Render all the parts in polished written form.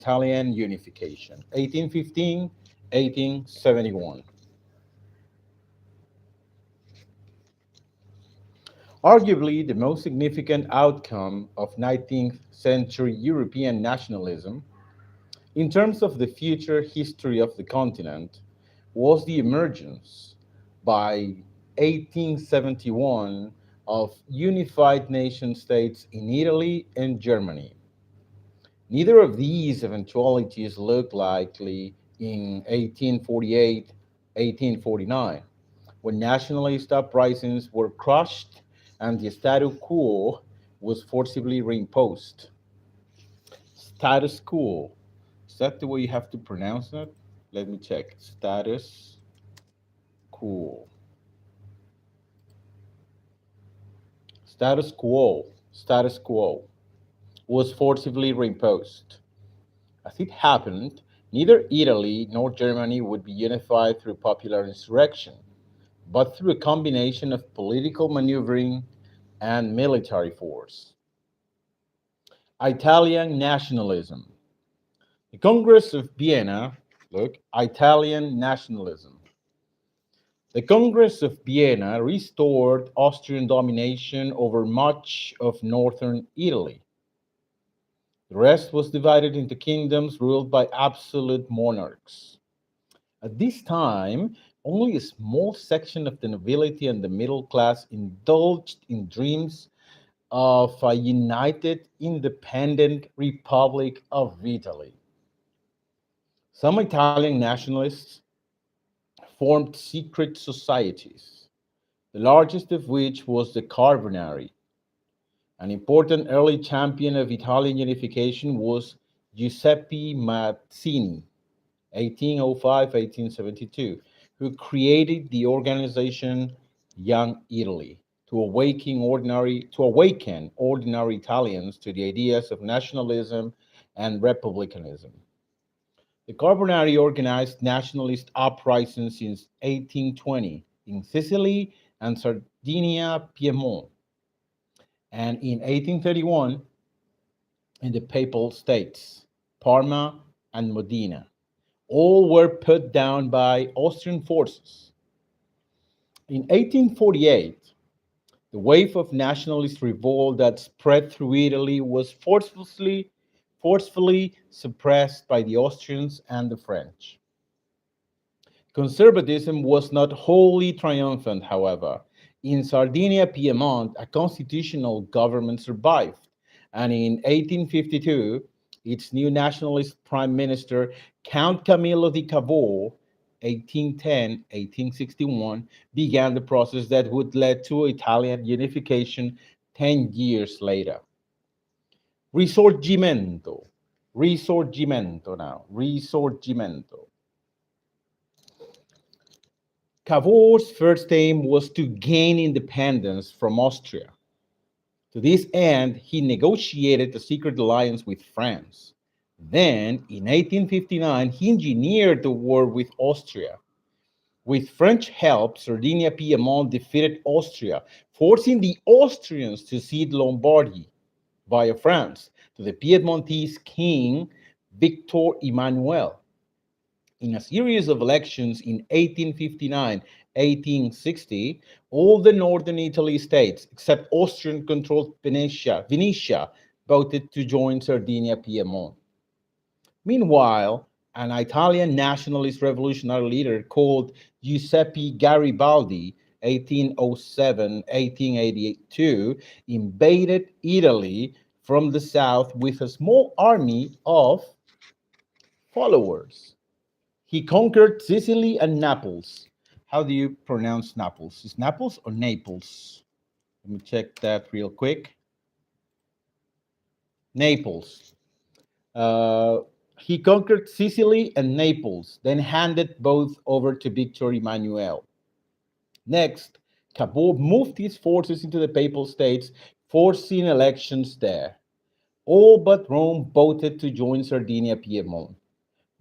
Italian Unification, 1815, 1871. Arguably, the most significant outcome of 19th century European nationalism, in terms of the future history of the continent, was the emergence by 1871 of unified nation states in Italy and Germany. Neither of these eventualities looked likely in 1848, 1849, when nationalist uprisings were crushed and the status quo was forcibly reimposed. Status quo. Is that the way you have to pronounce that? Let me check. Status quo. Status quo. Status quo was forcibly reimposed. As it happened, neither Italy nor Germany would be unified through popular insurrection, but through a combination of political maneuvering and military force. Italian nationalism. The Congress of Vienna, look, Italian nationalism. The Congress of Vienna restored Austrian domination over much of northern Italy. The rest was divided into kingdoms ruled by absolute monarchs. At this time, only a small section of the nobility and the middle class indulged in dreams of a united, independent Republic of Italy. Some Italian nationalists formed secret societies, the largest of which was the Carbonari. An important early champion of Italian unification was Giuseppe Mazzini, 1805-1872, who created the organization Young Italy to awaken ordinary Italians to the ideas of nationalism and republicanism. The Carbonari organized nationalist uprisings since 1820 in Sicily and Sardinia, Piedmont, and in 1831 in the Papal States, Parma and Modena. All were put down by Austrian forces. In 1848, the wave of nationalist revolt that spread through Italy was forcefully suppressed by the Austrians and the French. Conservatism was not wholly triumphant, however. In Sardinia, Piedmont, a constitutional government survived, and in 1852, its new nationalist prime minister, Count Camillo di Cavour, 1810-1861, began the process that would lead to Italian unification 10 years later. Risorgimento. Risorgimento now. Risorgimento. Cavour's first aim was to gain independence from Austria. To this end, he negotiated a secret alliance with France. Then, in 1859, he engineered the war with Austria. With French help, Sardinia-Piedmont defeated Austria, forcing the Austrians to cede Lombardy via France to the Piedmontese king Victor Emmanuel. In a series of elections in 1859, 1860, all the northern Italy states, except Austrian-controlled Venetia, voted to join Sardinia-Piedmont. Meanwhile, an Italian nationalist revolutionary leader called Giuseppe Garibaldi, 1807-1882, invaded Italy from the south with a small army of followers. He conquered Sicily and Naples. How do you pronounce Naples? Is Naples or Naples? Let me check that real quick. Naples. Uh, he conquered Sicily and Naples, then handed both over to Victor Emmanuel. Next, Cavour moved his forces into the Papal States, forcing elections there. All but Rome voted to join Sardinia-Piedmont.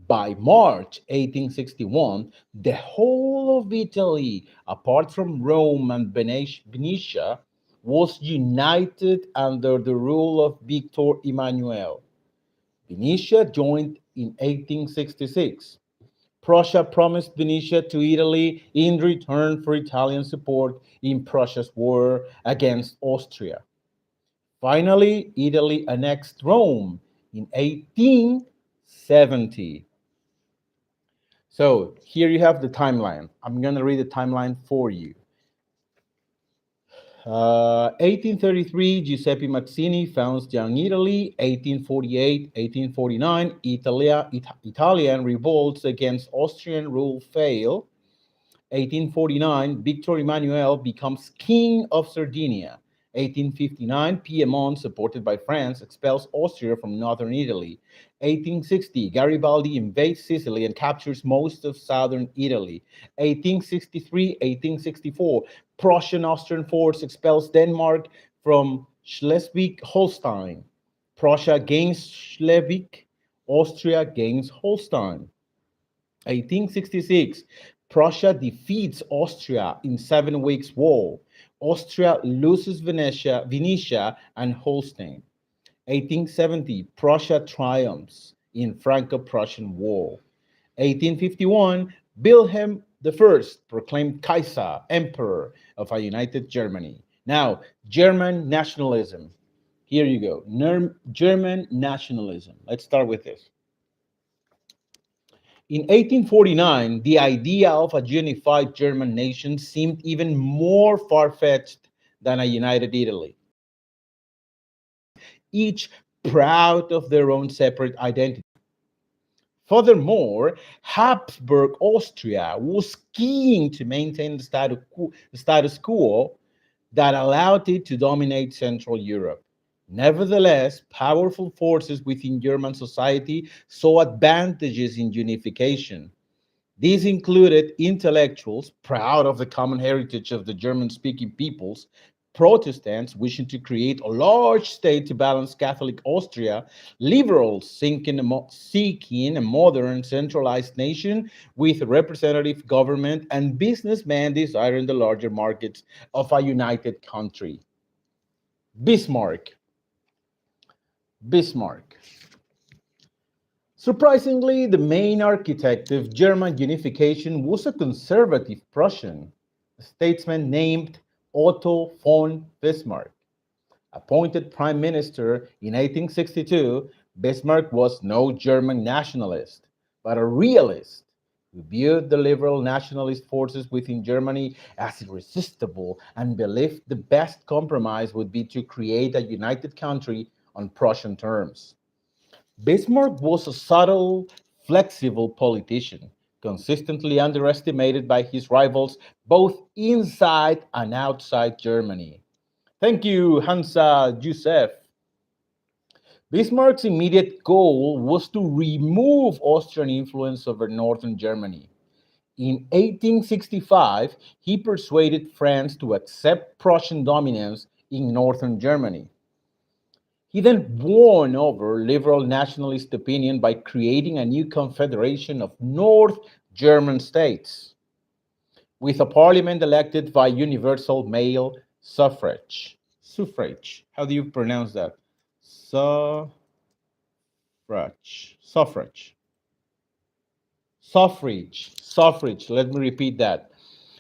By March 1861, the whole of Italy, apart from Rome and Venetia, was united under the rule of Victor Emmanuel. Venetia joined in 1866. Prussia promised Venetia to Italy in return for Italian support in Prussia's war against Austria. Finally, Italy annexed Rome in 1870. So here you have the timeline. I'm going to read the timeline for you. 1833, Giuseppe Mazzini founds Young Italy. 1848, 1849, Italian revolts against Austrian rule fail. 1849, Victor Emmanuel becomes king of Sardinia. 1859, Piedmont, supported by France, expels Austria from northern Italy. 1860, Garibaldi invades Sicily and captures most of southern Italy. 1863, 1864, Prussian-Austrian force expels Denmark from Schleswig-Holstein. Prussia gains Schleswig, Austria gains Holstein. 1866, Prussia defeats Austria in 7 Weeks' War. Austria loses Venetia and Holstein. 1870, Prussia triumphs in Franco-Prussian War. 1851, Wilhelm I proclaimed Kaiser, Emperor of a united Germany. Now, German nationalism. Here you go. German nationalism. Let's start with this. In 1849, the idea of a unified German nation seemed even more far-fetched than a united Italy, each proud of their own separate identity. Furthermore, Habsburg Austria was keen to maintain the status quo that allowed it to dominate Central Europe. Nevertheless, powerful forces within German society saw advantages in unification. These included intellectuals proud of the common heritage of the German-speaking peoples, Protestants wishing to create a large state to balance Catholic Austria, liberals seeking a modern centralized nation with a representative government, and businessmen desiring the larger markets of a united country. Bismarck. Bismarck. Surprisingly, the main architect of German unification was a conservative Prussian, a statesman named Otto von Bismarck. Appointed prime minister in 1862, Bismarck was no German nationalist, but a realist who viewed the liberal nationalist forces within Germany as irresistible and believed the best compromise would be to create a united country on Prussian terms. Bismarck was a subtle, flexible politician, consistently underestimated by his rivals both inside and outside Germany. Thank you, Hansa Joseph. Bismarck's immediate goal was to remove Austrian influence over northern Germany. In 1865, he persuaded France to accept Prussian dominance in northern Germany. He then won over liberal nationalist opinion by creating a new confederation of North German states, with a parliament elected by universal male suffrage. Suffrage. How do you pronounce that? Suffrage. Suffrage. Suffrage. Suffrage. Let me repeat that.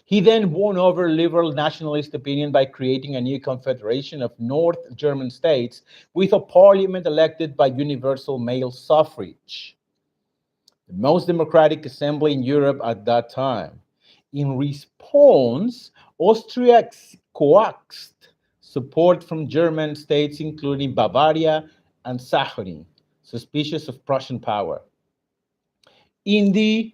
He then won over liberal nationalist opinion by creating a new confederation of North German states with a parliament elected by universal male suffrage, the most democratic assembly in Europe at that time. In response, Austria coaxed support from German states, including Bavaria and Saxony, suspicious of Prussian power. In the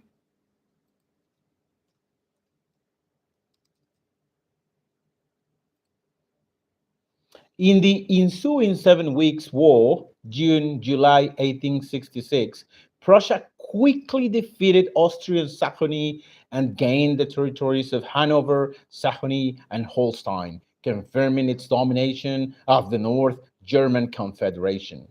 ensuing 7 Weeks' War, June-July 1866, Prussia quickly defeated Austrian Saxony and gained the territories of Hanover, Saxony, and Holstein, confirming its domination of the North German Confederation.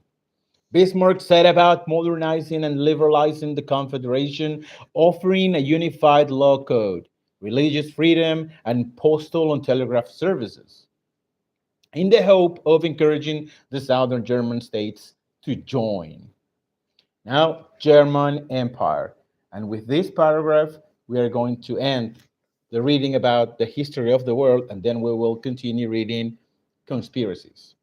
Bismarck set about modernizing and liberalizing the Confederation, offering a unified law code, religious freedom, and postal and telegraph services, in the hope of encouraging the southern German states to join. Now, German Empire. And with this paragraph, we are going to end the reading about the history of the world, and then we will continue reading Conspiracies.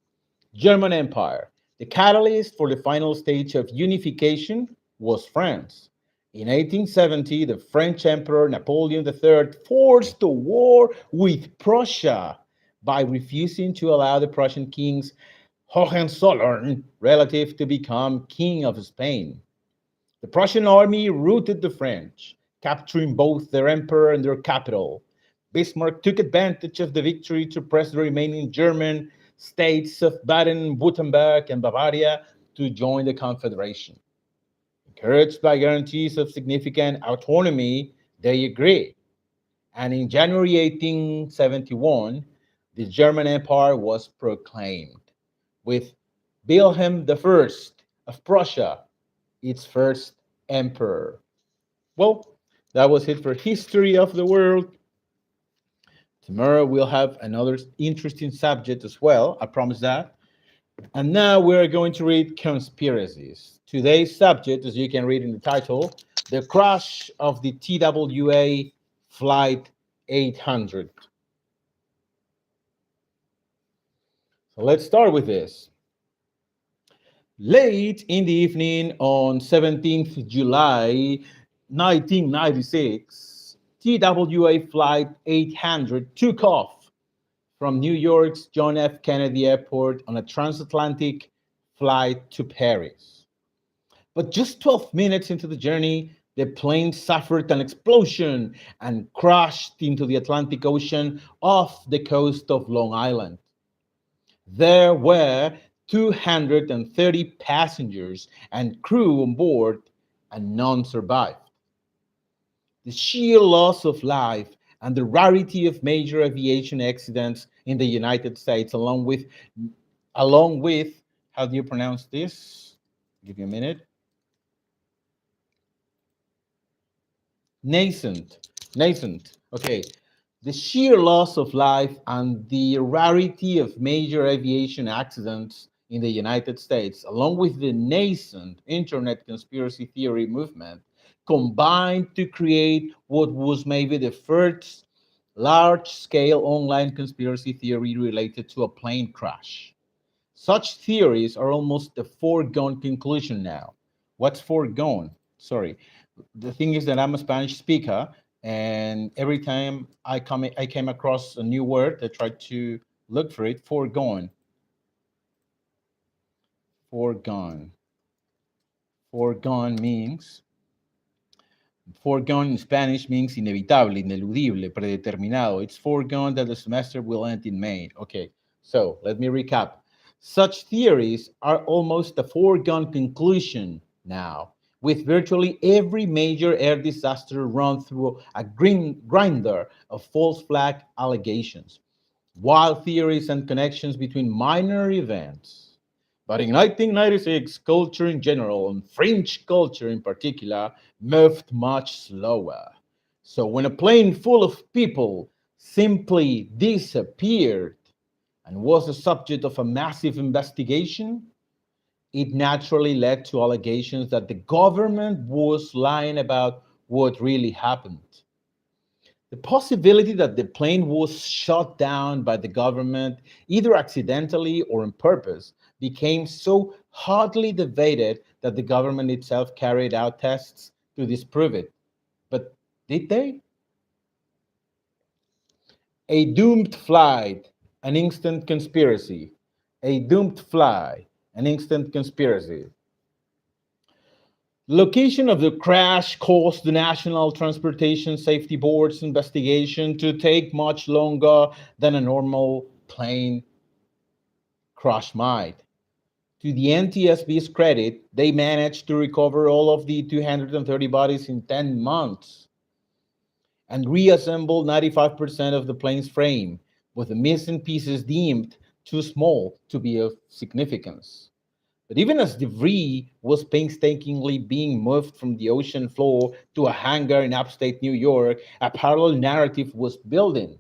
German Empire. The catalyst for the final stage of unification was France. In 1870, the French Emperor Napoleon III forced a war with Prussia by refusing to allow the Prussian king's Hohenzollern relative to become king of Spain. The Prussian army routed the French, capturing both their emperor and their capital. Bismarck took advantage of the victory to press the remaining German states of Baden-Württemberg and Bavaria to join the Confederation. Encouraged by guarantees of significant autonomy, they agreed. And in January 1871, the German Empire was proclaimed, with Wilhelm I of Prussia its first emperor. Well, that was it for History of the World. Tomorrow we'll have another interesting subject as well. I promise that. And now we're going to read Conspiracies. Today's subject, as you can read in the title, the crash of the TWA Flight 800. So let's start with this. Late in the evening on 17th July 1996, TWA Flight 800 took off from New York's John F. Kennedy Airport on a transatlantic flight to Paris. But just 12 minutes into the journey, the plane suffered an explosion and crashed into the Atlantic Ocean off the coast of Long Island. There were 230 passengers and crew on board, and none survived. The sheer loss of life and the rarity of major aviation accidents in the United States, along with how do you pronounce this? Give me a minute. Nascent. Okay. The sheer loss of life and the rarity of major aviation accidents in the United States, along with the nascent internet conspiracy theory movement, combined to create what was maybe the first large scale online conspiracy theory related to a plane crash. Such theories are almost a foregone conclusion now. What's foregone? Sorry. The thing is that I'm a Spanish speaker, and every time I came across a new word, I tried to look for it. Foregone. Foregone. Foregone means Foregone in Spanish means inevitable, ineludible, predeterminado. It's foregone that the semester will end in May. Okay, so let me recap. Such theories are almost a foregone conclusion now, with virtually every major air disaster run through a grinder of false flag allegations, wild theories, and connections between minor events. But in 1996, culture in general, and French culture in particular, moved much slower. So when a plane full of people simply disappeared and was the subject of a massive investigation, it naturally led to allegations that the government was lying about what really happened. The possibility that the plane was shot down by the government, either accidentally or on purpose, became so hotly debated that the government itself carried out tests to disprove it. But did they? A doomed flight, an instant conspiracy. A doomed fly, an instant conspiracy. Location of the crash caused the National Transportation Safety Board's investigation to take much longer than a normal plane crash might. To the NTSB's credit, they managed to recover all of the 230 bodies in 10 months and reassemble 95% of the plane's frame, with the missing pieces deemed too small to be of significance. But even as debris was painstakingly being moved from the ocean floor to a hangar in upstate New York, a parallel narrative was building.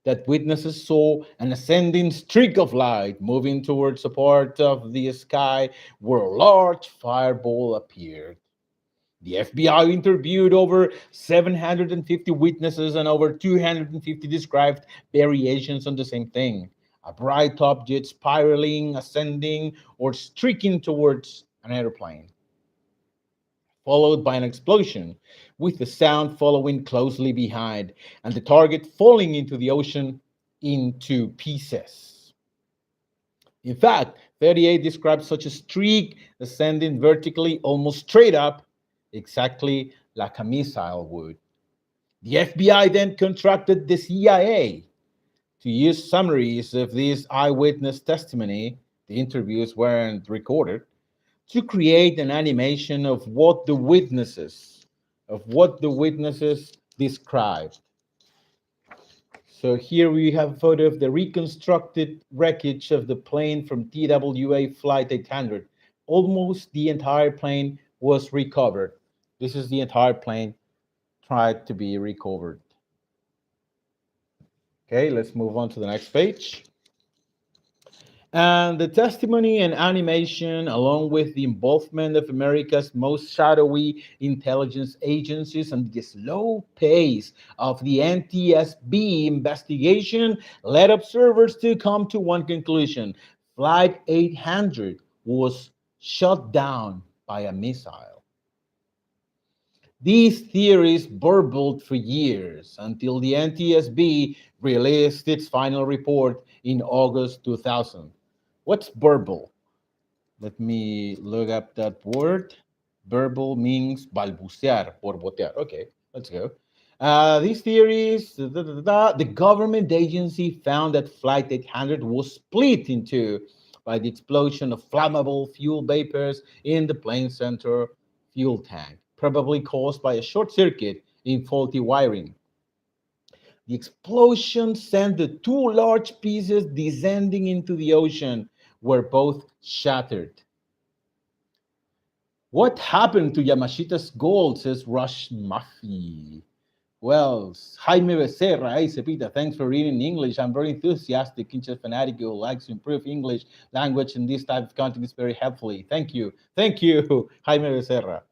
that witnesses saw an ascending streak of light moving towards a part of the sky where a large fireball appeared. The FBI interviewed over 750 witnesses, and over 250 described variations on the same thing: a bright object spiraling, ascending, or streaking towards an airplane, followed by an explosion, with the sound following closely behind, and the target falling into the ocean into pieces. In fact, 38 describes such a streak ascending vertically, almost straight up, exactly like a missile would. The FBI then contracted the CIA to use summaries of this eyewitness testimony. The interviews weren't recorded, to create an animation of what the witnesses described. So here we have a photo of the reconstructed wreckage of the plane from TWA Flight 800. Almost the entire plane was recovered. This is the entire plane tried to be recovered. Okay, let's move on to the next page. And the testimony and animation, along with the involvement of America's most shadowy intelligence agencies and the slow pace of the NTSB investigation, led observers to come to one conclusion: Flight 800 was shot down by a missile. These theories burbled for years until the NTSB released its final report in August 2000. What's burble? Let me look up that word. Burble means balbucear, borbotear. Okay, let's go. These theories, the government agency found that Flight 800 was split in two by the explosion of flammable fuel vapors in the plane center fuel tank, probably caused by a short circuit in faulty wiring. The explosion sent the two large pieces descending into the ocean, where both shattered. What happened to Yamashita's gold, says Rush Muffy. Well, Jaime Becerra, hey Cepita, thanks for reading English. I'm very enthusiastic, Kinshasa fanatic who likes to improve English language in this type of context very helpfully. Thank you. Thank you, Jaime Becerra.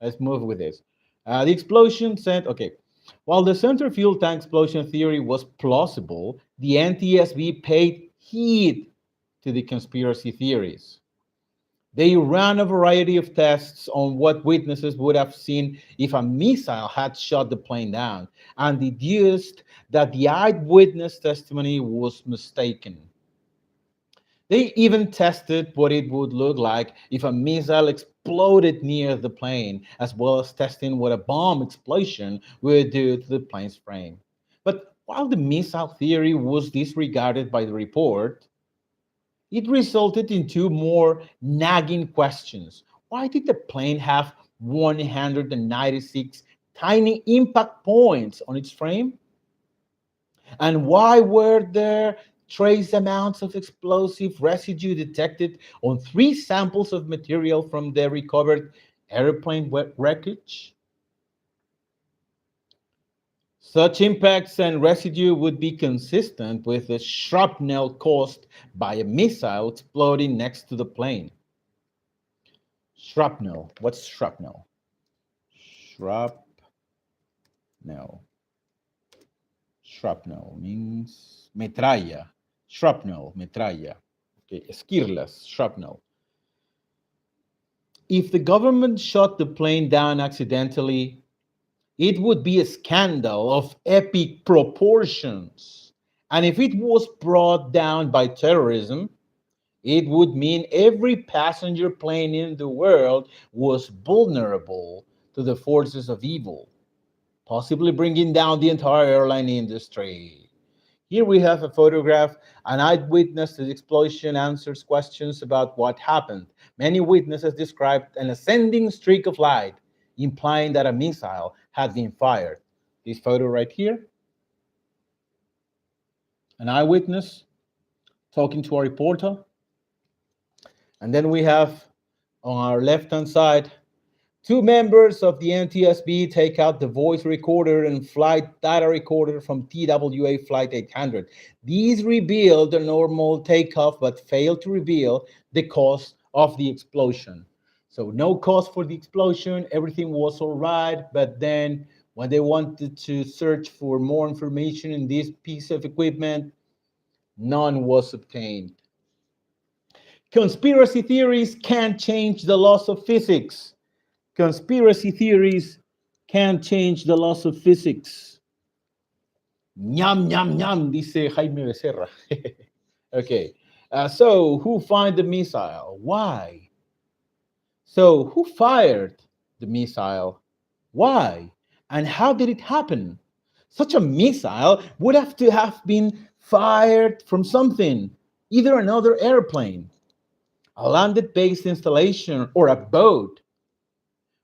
Let's move with this. The explosion sent, okay. While the center fuel tank explosion theory was plausible, the NTSB paid heed to the conspiracy theories. They ran a variety of tests on what witnesses would have seen if a missile had shot the plane down, and deduced that the eyewitness testimony was mistaken. They even tested what it would look like if a missile exploded near the plane, as well as testing what a bomb explosion would do to the plane's frame. But while the missile theory was disregarded by the report, it resulted in two more nagging questions. Why did the plane have 196 tiny impact points on its frame? And why were there trace amounts of explosive residue detected on three samples of material from the recovered airplane wreckage? Such impacts and residue would be consistent with the shrapnel caused by a missile exploding next to the plane. Shrapnel. What's shrapnel? Shrapnel. Shrapnel means metralla. Shrapnel, metralla. Okay, esquirlas, shrapnel. If the government shot the plane down accidentally, it would be a scandal of epic proportions. And if it was brought down by terrorism, it would mean every passenger plane in the world was vulnerable to the forces of evil, possibly bringing down the entire airline industry. Here we have a photograph. An eyewitness to the explosion answers questions about what happened. Many witnesses described an ascending streak of light, implying that a missile had been fired. This photo right here, an eyewitness talking to a reporter. And then we have on our left-hand side, Two members of the NTSB take out the voice recorder and flight data recorder from TWA Flight 800. These reveal the normal takeoff but fail to reveal the cause of the explosion. So, no cause for the explosion, everything was all right, but then when they wanted to search for more information in this piece of equipment, none was obtained. Conspiracy theories can't change the laws of physics. Conspiracy theories can't change the laws of physics. Ñam, ñam, ñam, dice Jaime Becerra. Okay. So, who fired the missile? Why? So, who fired the missile? Why? And how did it happen? Such a missile would have to have been fired from something, either another airplane, a landed based installation, or a boat.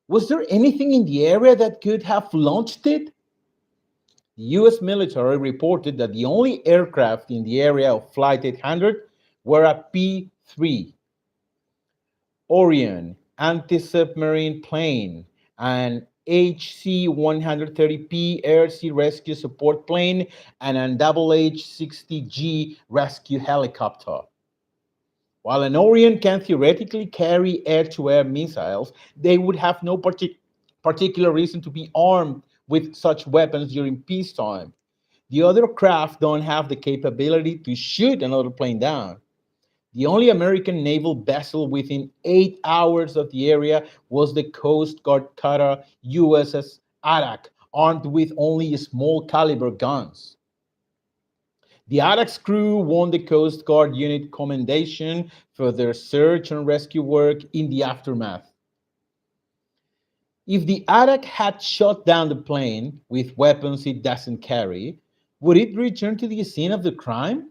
Was there anything in the area that could have launched it? The US military reported that the only aircraft in the area of Flight 800 were a P 3 Orion anti submarine plane, an HC 130P air sea rescue support plane, and an H 60G rescue helicopter. While an Orion can theoretically carry air to air missiles, they would have no particular reason to be armed with such weapons during peacetime. The other craft don't have the capability to shoot another plane down. The only American naval vessel within 8 hours of the area was the Coast Guard cutter USS Arak, armed with only small caliber guns. The Arak's crew won the Coast Guard unit commendation for their search and rescue work in the aftermath. If the Arak had shot down the plane with weapons it doesn't carry, would it return to the scene of the crime?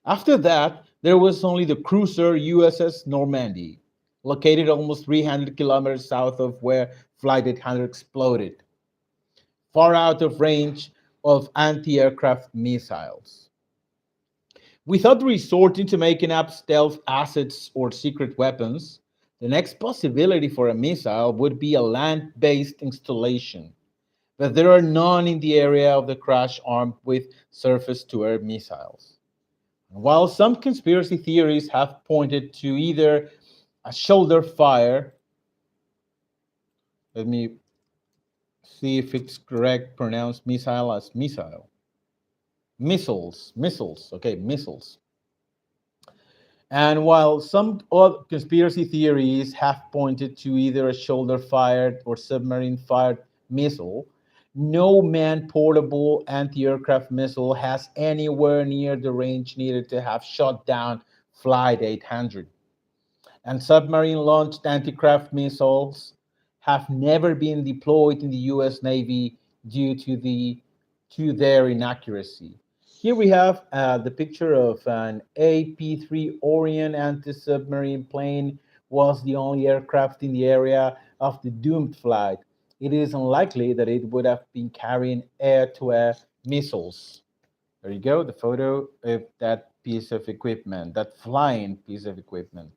After that, there was only the cruiser USS Normandy, located almost 300 kilometers south of where Flight 800 exploded, far out of range of anti aircraft missiles. Without resorting to making up stealth assets or secret weapons, the next possibility for a missile would be a land based installation, but there are none in the area of the crash armed with surface to air missiles. And while some conspiracy theories have pointed to either a shoulder fire, let me see if it's correct, pronounced missile as missile. Missiles, okay, missiles. And while some other conspiracy theories have pointed to either a shoulder fired or submarine fired missile, no man portable anti aircraft missile has anywhere near the range needed to have shot down Flight 800. And submarine launched anti craft missiles have never been deployed in the US Navy due to their inaccuracy. Here we have the picture of an AP-3 Orion anti-submarine plane was the only aircraft in the area of the doomed flight. It is unlikely that it would have been carrying air-to-air missiles. There you go, the photo of that piece of equipment, that flying piece of equipment.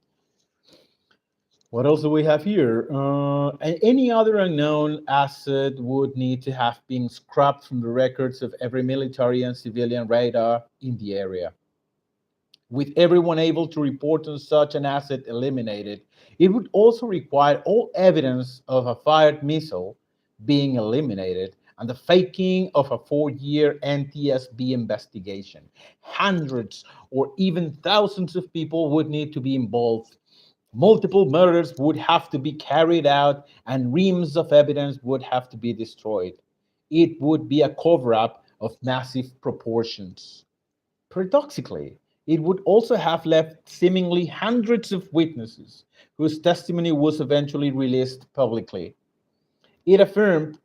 What else do we have here? Any other unknown asset would need to have been scrapped from the records of every military and civilian radar in the area. With everyone able to report on such an asset eliminated, it would also require all evidence of a fired missile being eliminated and the faking of a 4 year NTSB investigation. Hundreds or even thousands of people would need to be involved. Multiple murders would have to be carried out, and reams of evidence would have to be destroyed. It would be a cover up of massive proportions. Paradoxically, it would also have left seemingly hundreds of witnesses whose testimony was eventually released publicly. It affirmed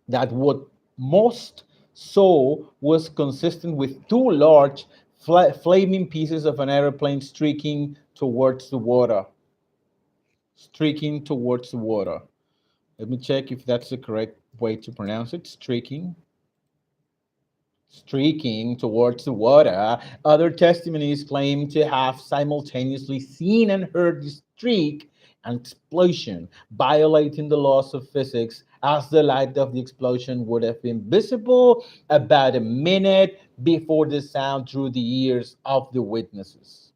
that what most saw was consistent with two large flaming pieces of an airplane streaking towards the water. Streaking towards the water. Let me check if that's the correct way to pronounce it. Streaking towards the water. Other testimonies claim to have simultaneously seen and heard the streak an explosion, violating the laws of physics, as the light of the explosion would have been visible about a minute before the sound through the ears of the witnesses.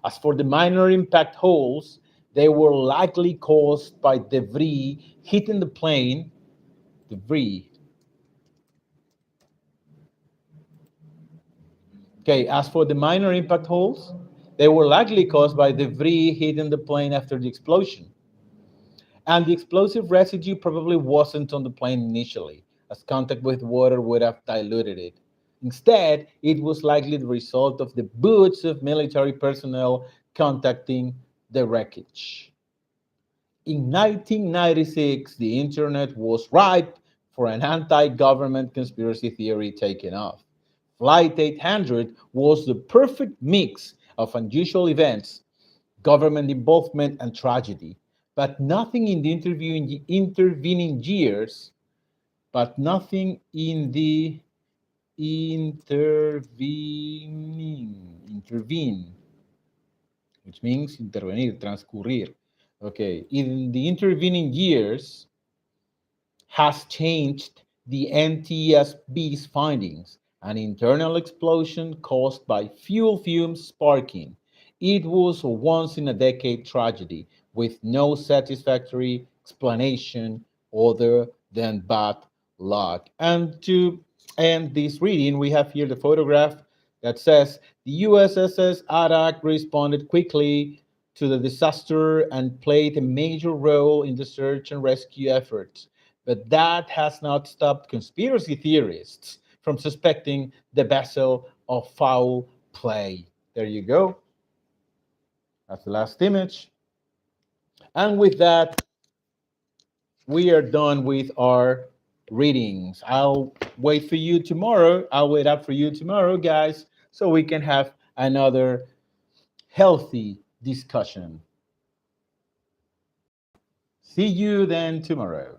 As for the minor impact holes, they were likely caused by debris hitting the plane. Debris. Okay, as for the minor impact holes, they were likely caused by debris hitting the plane after the explosion. And the explosive residue probably wasn't on the plane initially, as contact with water would have diluted it. Instead, it was likely the result of the boots of military personnel contacting the wreckage. In 1996, the internet was ripe for an anti government conspiracy theory taking off. Flight 800 was the perfect mix of unusual events, government involvement, and tragedy. But nothing in the intervening years, but nothing in the intervene, which means intervenir, transcurrir. Okay, in the intervening years, has changed the NTSB's findings, an internal explosion caused by fuel fumes sparking. It was a once in a decade tragedy with no satisfactory explanation other than bad luck. And to end this reading, we have here the photograph that says the USS Arak responded quickly to the disaster and played a major role in the search and rescue efforts. But that has not stopped conspiracy theorists from suspecting the vessel of foul play. There you go. That's the last image. And with that, we are done with our readings. I'll wait for you tomorrow. I'll wait up for you tomorrow, guys, so we can have another healthy discussion. See you then tomorrow.